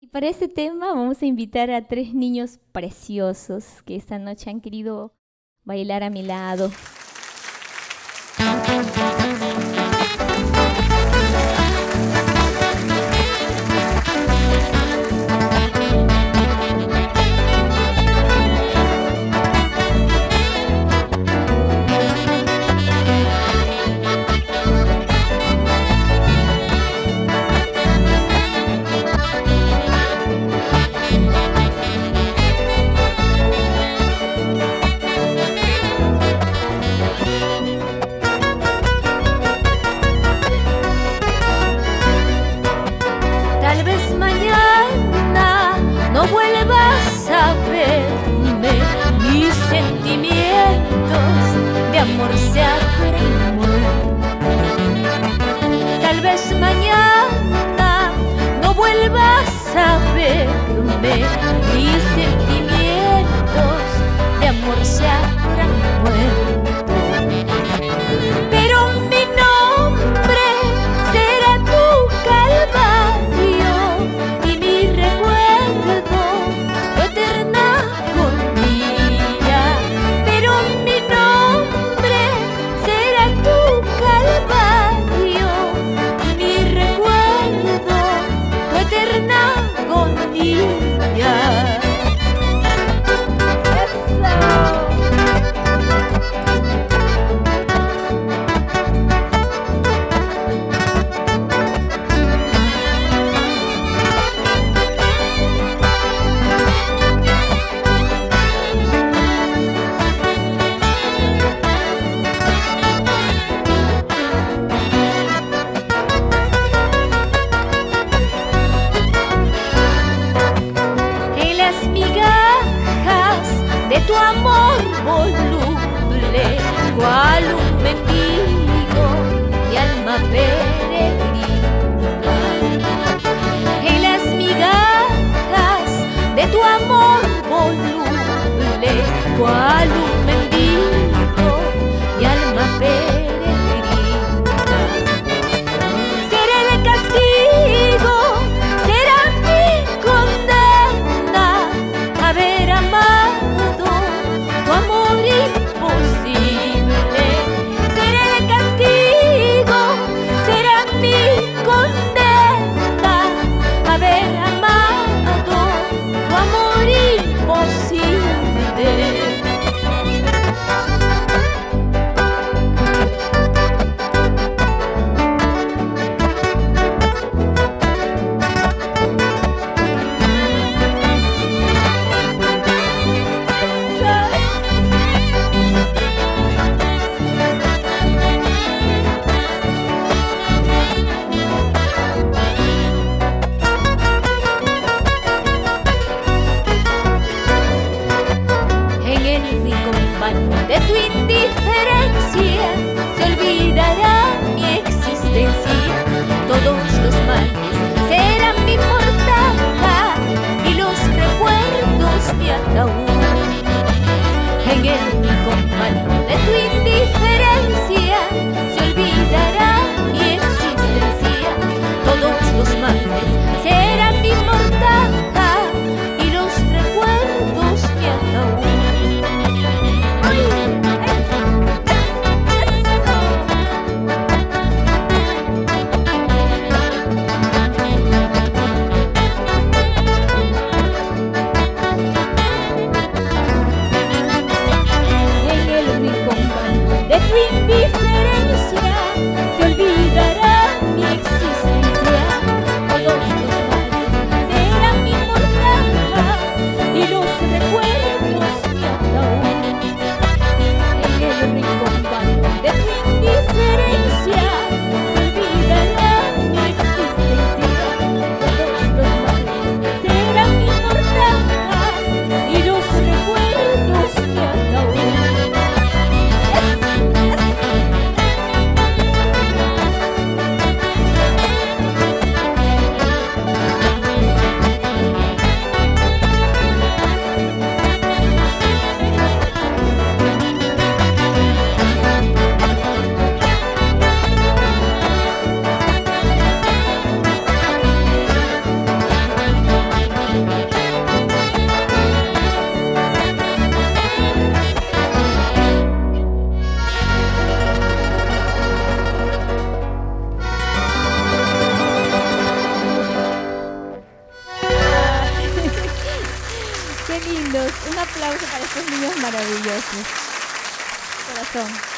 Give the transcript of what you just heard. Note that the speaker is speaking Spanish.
Y para este tema vamos a invitar a tres niños preciosos que esta noche han querido bailar a mi lado. Tal vez mañana no vuelvas a verme, mis sentimientos de amor se habrán muerto. Tal vez mañana no vuelvas a verme, mis sentimientos de amor se habrán muerto. Pero mi nombre será tu calvario y mi recuerdo tu eterna agonía. Pero mi nombre será tu calvario y mi recuerdo tu eterna agonía. Y las migajas de tu amor voluble, cual un mendigo mi alma peregrina. Y las migajas de tu amor voluble, cual un mendigo mi alma peregrina. Será el castigo, será mi condena, haber amado tu amor imposible. Será Un aplauso para estos niños maravillosos. Corazón.